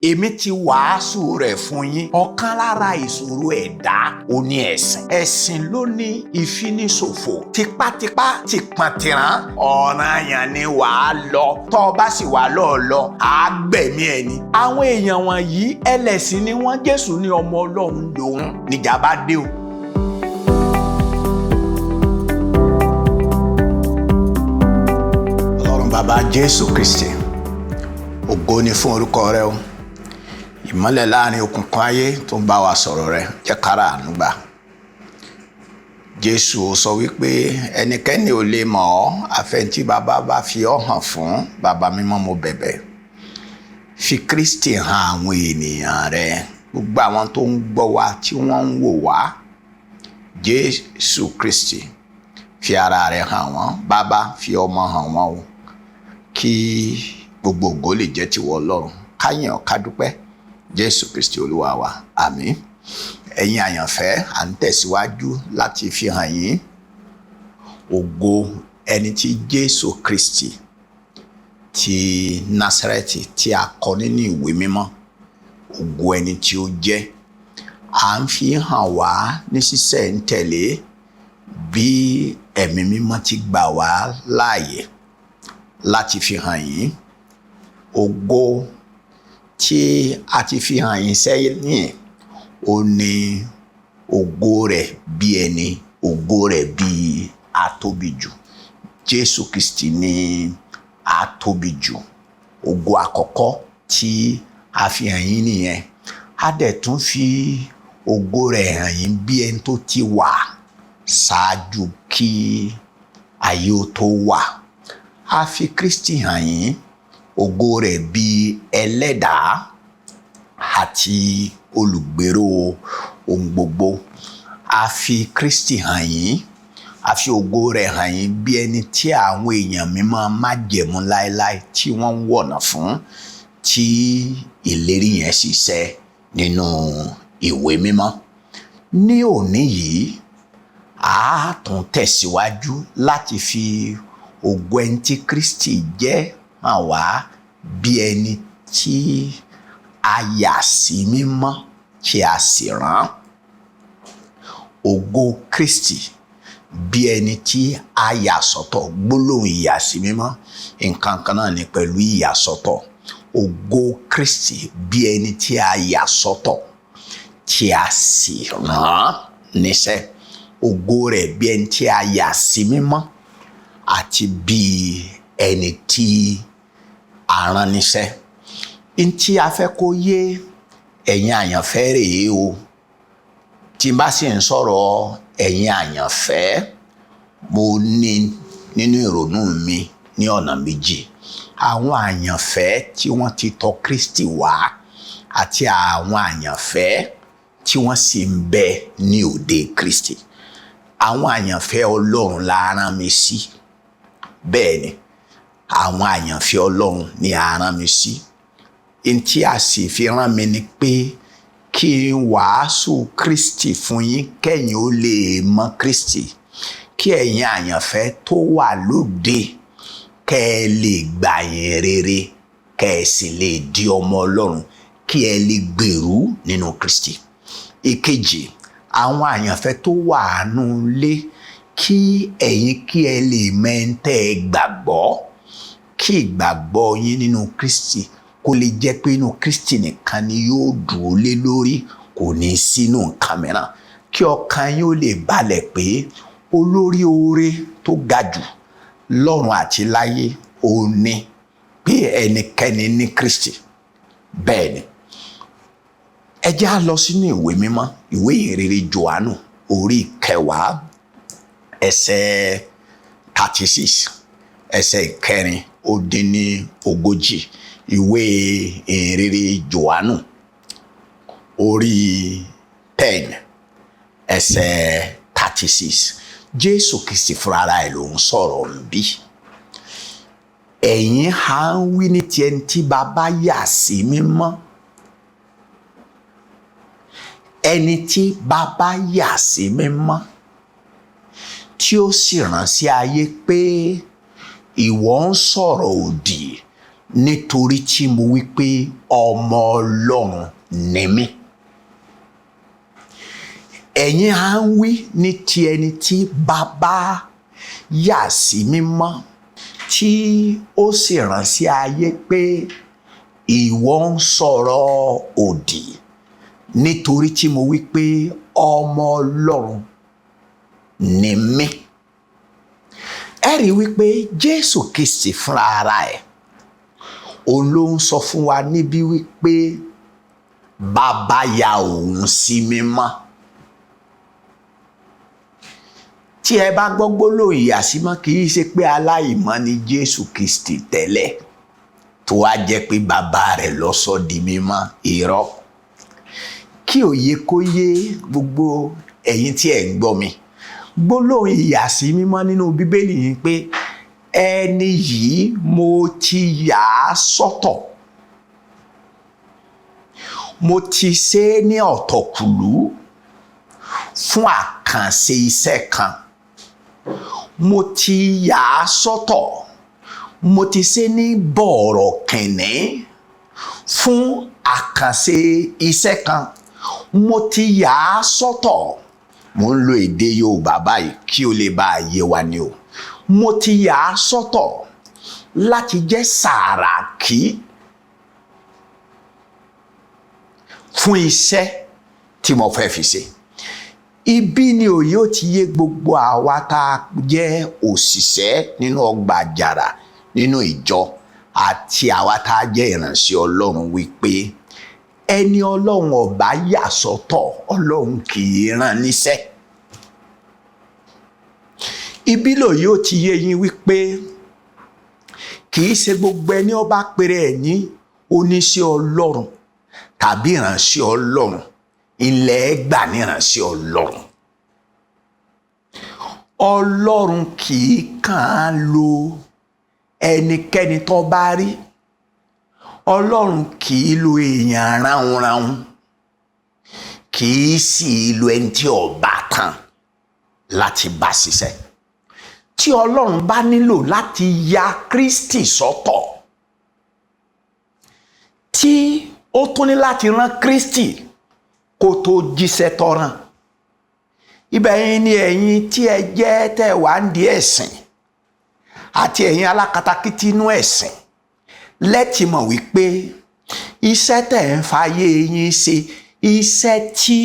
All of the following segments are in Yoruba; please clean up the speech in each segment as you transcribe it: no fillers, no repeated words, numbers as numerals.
èmi ti wàásù rẹ̀ fún yín. Ọ̀kan lára ìṣòro ẹ̀dá ò ní ẹ̀sìn. Ẹ̀sìn ló ní ìfiniṣòfò. Tipátipá tìpọ̀ntìrán ọ̀ranyàn ni wàá lọ. Tọ́ ọ bá sì wà lọ́ọ̀lọ́ àá gbẹ̀mí ẹ̀ ni. Àwọn èèyàn wọ̀nyí ẹlẹ́sìn ni wọ́n. Jésù ní ọmọ Ọlọ́run lòun. Níjà bá dé o. Ọlọ́run bàbá Jésù Kristi, ògo ni fún orúkọ rẹ o. Ìmọ́lẹ̀ láàrin òkùnkùn ayé tó ń bá wa sọ̀rọ̀ rẹ jẹ́ kára àánú gbà. Jésù sọ wípé ẹnikẹ́ni ò lè mọ̀ ọ́ àfẹntí bàbá bá fi ọ́ hàn fún. Bàbá mímọ́, mo bẹ̀bẹ̀, fi Kristi hàn àwọn ènìyàn rẹ, gbogbo àwọn tó ń gbọ́ wa tí wọ́n ń wò wá. Jésù Kristi, fi ara rẹ hàn wọ́n. Bàbá, fi ọmọ hàn wọ́n o, kí gbogbo ògo lè jẹ́ tiwọ Ọlọ́run. Ká yìn ọ́, ká dúpẹ́. Jésù Kristi Olúwa wa, àmín. Ẹ̀yin àyànfẹ́, à ń tẹ̀síwájú láti fi hàn yín ògo ẹni tí Jésù Kristi ti Násárẹ́tì tí a kọ nínú ìwé mímọ́, ògo ẹni tí ó jẹ́. À ń fi hàn wá ní sísẹ̀ntẹ̀lé bí ẹ̀mí mímọ́ ti gbà wá láàyè láti fi hàn yín ògo tí a ti fi hàn yín sẹ́yìn. Ó ní ògo rẹ̀ bí ẹni, ògo rẹ̀ bí atóbijù. Jésù Kristi ní atóbijù. Ògo àkọ́kọ́ tí a fi hàn yín nìyẹn. A dẹ̀ tún fi ògo rẹ̀ hàn yín bí ẹni tó ti wà ṣáájú kí ayé ó tó wà. A fi Kristi hàn yín ògo rẹ̀ bí ẹlẹ́dàá àti olùgbèrò ohun gbogbo. A fi Kristi hàn yín, a fi ògo rẹ̀ hàn yín bí ẹni tí àwọn èèyàn mímọ́ májẹ̀mú láéláé tí wọ́n ń wọ̀nà fún, tí ìlérí yẹn sì ṣẹ nínú ìwé mímọ́. Ní òní yìí, a tún tẹ̀síwájú láti fi ògo ẹni tí Kristi jẹ́ hàn wá bí ẹni tí a yà sí mímọ́ tí a sì rán. Ògo Kristi bí ẹni tí a yà sọ́tọ̀. Gbólóhùn ìyàsí mímọ́ nǹkan kan náà ni pẹ̀lú ìyàsọ́tọ̀. Ògo Kristi bí ẹni tí a yà sọ́tọ̀ tí a sì rán níṣẹ́. Ògo rẹ̀ bí ẹni tí a yà sí mímọ́ àti bí ẹni tí a rán níṣẹ́. Ntí a fẹ́ kó yé ẹ̀yin àyànfẹ́ rèé o. Tí n bá sì ń sọ̀rọ̀ ẹ̀yin àyànfẹ́, mo ní nínú ìrònú mi ní ọ̀nà méjì. Àwọn àyànfẹ́ tí wọ́n ti tọ̀ Kristi wá àti àwọn àyànfẹ́ tí wọ́n sì ń bẹ ní òde Kristi. Àwọn àyànfẹ́ Ọlọ́run la rán mi sí. Bẹ́ẹ̀ ni, àwọn àyànfẹ́ Ọlọ́run ni a rán mi sí. Ntí a sì fi rán mi ni pé kí n wàásù Kristi fún yín kẹ́yin ó lè mọ̀ Kristi, kí ẹ̀yin àyànfẹ́ tó wà lóde kẹ́ ẹ lè gbà yín rere, kẹ́ ẹ sì lè di ọmọ Ọlọ́run, kí ẹ lè gbèrú nínú Kristi. Ìkejì, àwọn àyànfẹ́ tó wà nú ilé, kí ẹ̀yin kí ẹ lè mẹ́ntẹ́ gbàgbọ́, kí ìgbàgbọ́ yín nínú Kristi kó lè jẹ́ pé inú Kristi nìkan ni yóò dúró lé lórí, kò ní sínú nǹkan mìíràn. Kí ọkàn yín ó lè balẹ̀ pé olórí oore tó ga jù lọ́run àti láyé ó ní pé ẹnikẹ́ni ní Kristi. Bẹ́ẹ̀ ni, ẹ jẹ́ á lọ sínú ìwé mímọ́, ìwé ìhìnrere Jòhánù orí 10 ẹsẹ̀ 36 ẹsẹ̀ 4:40. Ìwé ìhìnrere Jòhánù orí 10 ẹsẹ̀ 36. Jésù Kristi fúnra ẹ̀ ló ń sọ̀rọ̀ níbí. Ẹ̀yin ha ń wí ní ti ẹni tí bàbá yà sí mímọ́. Ẹni tí bàbá yà sí mímọ́ tí ó sì rán sí ayé pé ìwọ ń sọ̀rọ̀ òdì nítorí tí mo wí pé ọmọ Ọlọ́run ni mí. Ẹ̀yin á ń wí ní ti ẹni tí Bàbá yà sí mímọ́, tí ó sì rán sí ayé pé ìwọ ń sọ̀rọ̀ òdì nítorí tí mo wí pé ọmọ Ọlọ́run ni mí. Ẹ rí wípé Jésù Kristi fúnra ara ẹ̀, òun ló ń sọ fún wa níbí wípé Bàbá ya òun sí mímọ́. Tí ẹ bá gbọ́ gbólóhùn ìyàsímọ́, kì í ṣe pé aláìmọ́ ni Jésù Kristi tẹ́lẹ̀ tó wá jẹ́ pé bàbá rẹ̀ ló sọ di mímọ́. Irọ́. Kí òye kó yé gbogbo ẹ̀yin tí ẹ̀ ń gbọ́ mi, gbólóhùn ìyàsímímọ́ nínú Bíbélì ni pé ẹni yìí mo ti yà á sọ́tọ̀, mo ti ṣe é ní ọ̀tọ̀kùlú fún àkànṣe iṣẹ́ kan. Mo ti yà á sọ́tọ̀, mo ti ṣe ní bọ̀rọ̀ kìnní fún àkànṣe iṣẹ́ kan. Mo ti yà á sọ́tọ̀. Mo ń lo èdè Yorùbá báyìí kí ó lè bá yé wa ni o. Mo ti yà á sọ́tọ̀ láti jẹ́ Sàràkí fún iṣẹ́ tí mo fẹ́ fi ṣe. Ibi ni òye ó ti yé gbogbo àwa tá a jẹ́ òṣìṣẹ́ nínú ọgbà àjàrà nínú ìjọ àti àwa tá a jẹ́ ìránṣẹ́ Ọlọ́run wípé ẹni Ọlọ́run ọba yà sọ́tọ̀, Ọlọ́run kì í rán níṣẹ́. Ibi lòye ó ti yé yín wípé kì í ṣe gbogbo ẹni ó bá pèrè ẹ̀ ní oníṣẹ́ Ọlọ́run tàbí ìránṣẹ́ Ọlọ́run ilẹ̀ gbà ní ìránṣẹ́ Ọlọ́run. Ọlọ́run kì í kàn án lo ẹnikẹ́ni tó bá rí. Ọlọ́run kì í lo èèyàn ránhunránhun, kì í sì lo ẹni tí ó bá tán láti bá ṣiṣẹ́. Tí Ọlọ́run bá nílò láti ya Kristi sọ́tọ̀, tí ó tún ní láti rán Kristi kó tó jíṣẹ́ tó rán. Ibẹ̀ yín ni ẹ̀yin tí ẹ jẹ́ tẹ́ wá ń di ẹ̀sìn àti ẹ̀yin alákatakítí inú ẹ̀sìn lẹ́tì mọ̀ wípé iṣẹ́ tẹ̀ ń fàyè yín ṣe, iṣẹ́ tí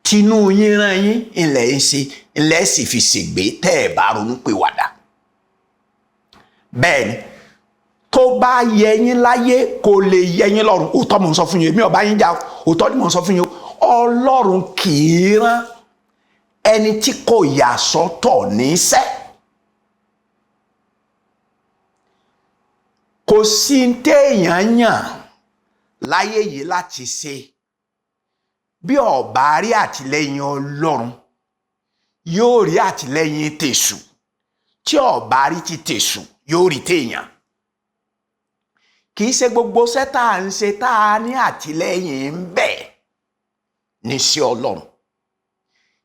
tinú yín rán yín ilẹ̀ ń ṣe, ilẹ̀ sì fi ṣègbé tẹ́ ẹ̀ bá ronú pìwàdà. Bẹ́ẹ̀ ni tó bá yẹ yín láyé kò lè yẹ yín lọ́run. Òótọ́ mò ń sọ fún yín, èmi ò bá yín jà, òótọ́ ni mò ń sọ fún yín. Ọlọ́run kì í rán ẹni tí kò yà sọ́tọ̀ níṣẹ́. Kò sí téèyàn yàn láyé yìí láti ṣe bí ó bá rí àtìlẹ́yìn Ọlọ́run, yóò rí àtìlẹ́yìn tèṣù. Tí ó bá rí ti tèṣù, yóò rí téèyàn. Kì í ṣe gbogbo iṣẹ́ tá à ń ṣe tá a ní àtìlẹ́yìn ń bẹ ní sí Ọlọ́run.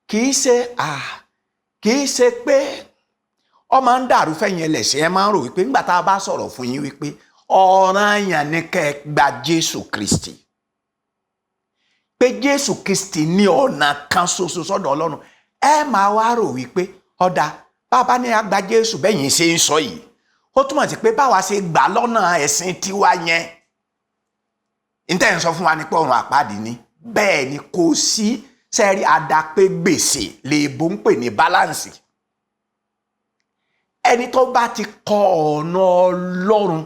Kì í ṣe pé ọ máa ń dàrú fẹ̀yìn ẹlẹ́sìn. Ẹ máa ń rò wípé nígbà tá a bá sọ̀rọ̀ fún yín wípé ọ̀ranyàn ni kẹ́ ẹ gba Jésù Kristi, pé Jésù Kristi ní ọ̀nà kan ṣoṣo sọ́dọ̀ Ọlọ́run, ẹ máa wá rò wípé ọ̀dà bàbá ní a gba Jésù bẹ́yìn ṣe ń sọ yìí, ó túmọ̀ sí pé báwa ṣe gbà lọ́nà ẹ̀sìn tiwa yẹn ntẹ́ ń sọ fún wa ní pé ọ̀run àpáàdì ni. Bẹ́ẹ̀ ni kò sí sẹ́rí àdàpé gbèsè lèèbó ń pè ní báláǹsì. Ẹni tó bá ti kọ ọ̀nà Ọlọ́run,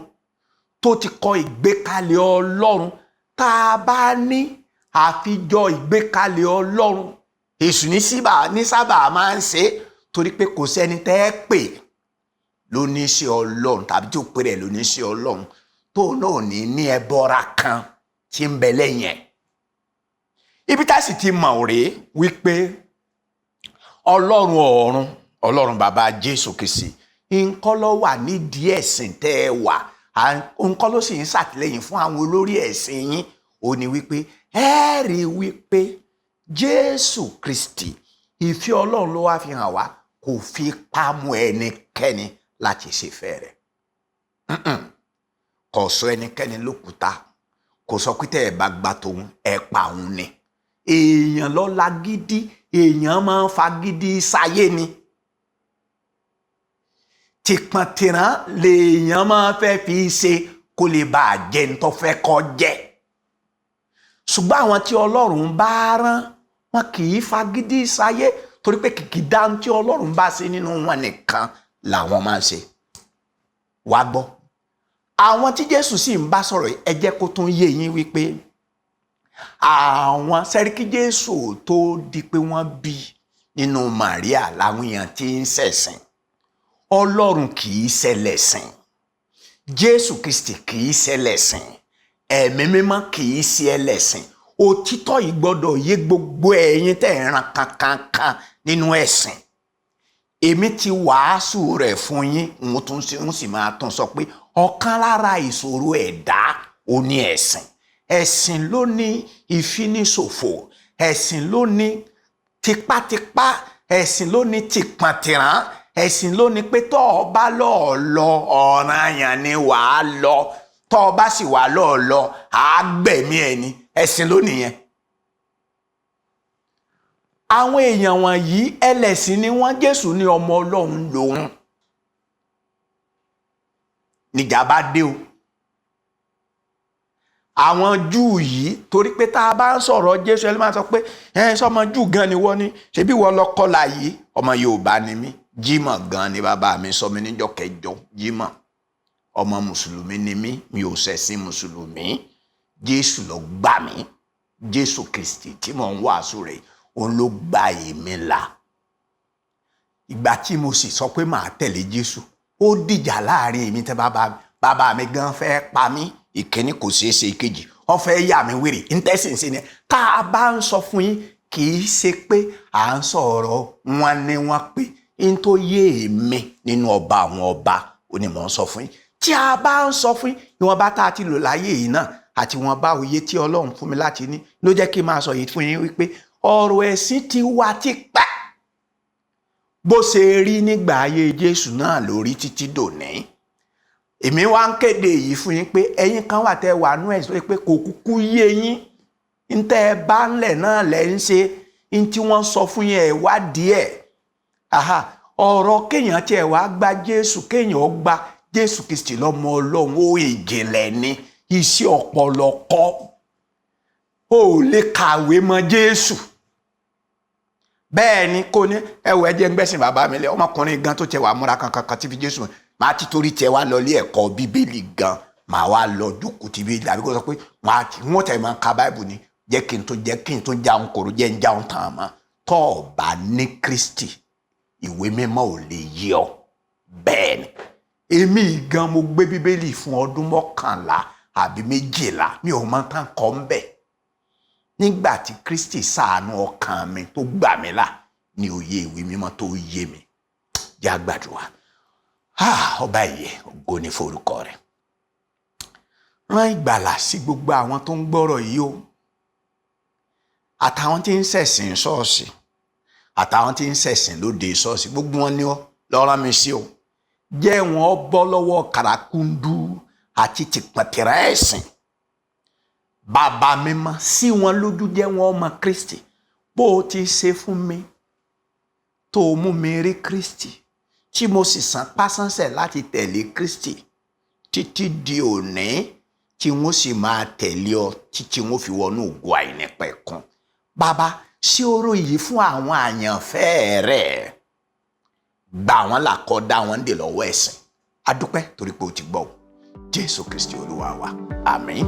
tó ti kọ ìgbékalẹ̀ Ọlọ́run, tá a bá ní àfijọ ìgbékalẹ̀ Ọlọ́run, èṣù ní sábà máa ń ṣe, torí pé kò sẹ́ni tẹ́ ẹ pè lóníṣẹ́ Ọlọ́run tàbí tí ó pè rẹ̀ lóníṣẹ́ Ọlọ́run tó náà ní ẹbọra kan tí ń bẹ lẹ́yìn ẹ̀. Ibi tá sì ti mọ̀ rèé wípé Ọlọ́run ọ̀run, Ọlọ́run bàbá Jésù Kristi, nǹkan ló wà nídìí ẹ̀sìn tẹ́ ẹ wà, nǹkan ló sì ń ṣàtìlẹ́yìn fún àwọn olórí ẹ̀sìn yín. Ó ní wípé ẹ rí wípé Jésù Kristi, ìfẹ́ Ọlọ́run ló wá fi hàn wá, kò fi ipá mú ẹnikẹ́ni láti ṣèfẹ́ rẹ̀. kò sọ ẹnikẹ́ni lókùúta, kò sọ pé tẹ́ ẹ bá gba tòun ẹ pa òun ni. Èèyàn ló lágídí, èèyàn máa ń fagídí sáyé ni. Tìpọ̀ntìrán lèèyàn máa fẹ́ fi ṣe kó lè bá a jẹ́ ní tó fẹ́ kó jẹ́. Ṣùgbọ́n àwọn tí Ọlọ́run bá rán wọn kì í fagídí sáyé, torí pé kìkì dáhùn tí Ọlọ́run bá ṣe nínú wọn nìkan làwọn máa ṣe. Wá gbọ́, àwọn tí Jésù sì ń bá sọ̀rọ̀ ẹ jẹ́ kó tún yé yín wípé àwọn sẹ́ríkí Jésù tó di pé wọ́n bí nínú Màríà làwọn èèyàn tí ń ṣẹ̀sìn. Ọlọ́run kì í ṣẹlẹ̀sìn, Jésù Kristi kì í ṣẹlẹ̀sìn, Ẹ̀mí Mímọ́ kì í ṣe ẹlẹ́sìn. Òtítọ́ yìí gbọ́dọ̀ yé gbogbo ẹ̀yin tẹ́ ẹ̀ ràn kankan nínú ẹ̀sìn. Èmi ti wàásù rẹ̀ fún yín, n sì máa tún sọ pé ọ̀kan lára ìṣòro ẹ̀dá ò ní ẹ̀sìn. Ẹ̀sìn ló ní ìfiniṣòfò, ẹ̀sìn ló ní tipátipá, ẹ̀sìn ló ní tìpọ̀ntìrán, ẹ̀sìn ló ní pé tọ́ ọ bá lọ́ọ́ lọ ọ̀ranyàn ni wàá lọ, tọ́ ọ bá sì wà lọ́ọ́ lọ àágbẹ̀mí ẹni. Ẹ̀sìn ló nìyẹn. Àwọn èèyàn wọ̀nyí ẹlẹ́sìn ni wọ́n. Jésù ní ọmọ Ọlọ́run lòun. Níjà bá dé o. Àwọn Júù yìí, torí pé tá a bá ń sọ̀rọ̀ Jésù ẹ lè máa sọ pé sọmọ Júù gan ni wọ́n ní, ṣebí wọ́n lọ kọ́lá yìí. Ọmọ Yorùbá ni mí, Jímọ̀ gan ni bàbá mi sọ mí níjọ́ kẹjọ Jímọ̀. Ọmọ Mùsùlùmí ni mí, mi ò ṣẹ̀sìn Mùsùlùmí. Jésù ló gbà mí, Jésù Kristi tí mò ń wàásù rẹ̀ òun ló gba èmi là. Ìgbà tí mo sì sọ pé màá tẹ̀lé Jésù, ó dìjà láàrin èmi tẹ́ bàbá mi gan fẹ́ pa mí. Ìkíní kò ṣeé ṣe, ìkejì ó fẹ́ yà mí wèrè. Intẹ́sìn sí ni tá a bá ń sọ fún yín kì í ṣe pé à ń sọ̀rọ̀ wọn ni wọ́n pé n tó yé èmi nínú ọba àwọn ọba ó ní mò ń sọ fún yín. Tí a bá ń sọ fún yín ìwọ̀nba tá a ti lò láyé yìí náà àti wọn bá òye tí Ọlọ́run fún mi láti ní ló jẹ́ kí n máa sọ yìí fún yín wípé ọ̀rọ̀ ẹ̀sìn ti wà tipẹ́. Bó ṣe rí nígbà ayé Jésù náà lórí títí dòní. Èmi wá ń kéde yìí fún yín pé ẹ̀yin kan wà tẹ́ wà nú ẹ̀ sọ pé kò kúkú yé yín. Ntẹ́ ẹ bá ń lẹ̀ náà lẹ̀ ń ṣe, n tí wọ́n sọ fún yín ẹ̀ wá díẹ̀. Ọ̀rọ̀ kéèyàn tiẹ̀ wá gba Jésù, kéèyàn ó gba Jésù Kristi lọ́mọ Ọlọ́run ó ìjìnlẹ̀ ni, iṣẹ́ ọpọlọ kọ́. O ò lè kàwé mọ Jésù. Bẹ́ẹ̀ ni kò ní ẹwọ ẹjẹ ń gbẹ́sìn bàbá mi lẹ, ọmọkùnrin gan tó tẹ wà múra kankan tí fi Jésù máa ti torí tẹ wá lọ ilé ẹ̀kọ́ Bíbélì gan, máa wá lọ jókòó tí bí àbí kò sọ pé wọ́n tẹ̀ máa ka Báíbù ni, jẹ́ kí n tó jáun kòrò jẹ́ ń jáun tàn mọ́. Tọ́ ọ bá ní Kristi ìwé mímọ́ ò lè yé ọ. Bẹ́ẹ̀ ni èmi gan mo gbé Bíbélì fún ọdún 11 àbí 12, mi ò mọ tán kọ́ ń bẹ̀. Nígbà tí Kristi ṣàánú ọkàn mi tó gbà mí là ní òye ìwé mímọ́ tó yé mi. Jẹ́ a gbàdúrà. Ọba ìyè, ògo ni forúkọ rẹ̀. Rán ìgbàlà sí gbogbo àwọn tó ń gbọ́rọ̀ yìí o. Àtàwọn tí ń ṣẹ̀sìn ṣọ́ọ̀ṣì, àtàwọn tí ń ṣẹ̀sìn lóde ṣọ́ọ̀ṣì, gbogbo wọn ni ó lọ rán mi sí o. Jẹ́ wọn bọ́ lọ́wọ́ kàràkúndú àti tìpọ̀ntìrán ẹ̀sìn. Bàbá mímọ́ sí wọn lójú, jẹ́ wọn mọ Kristi bó o ti ṣe fún mi tó mú mi rí Kristi tí mo sì san pásánṣẹ́ láti tẹ̀lé Kristi títí di òní tí wọ́n sì máa tẹ̀lé ọ títí wọ́n fi wọnú ògo àìnípẹ̀kun. Bàbá, ṣé oró yìí fún àwọn àyànfẹ́ rẹ̀, gbà wọ́n là kọ́ dá wọn dè lọ́wọ́ ẹ̀sìn. A dúpẹ́ torí pé o ti gbọ́ o. Jésù Kristi Olúwa wa. Àmín.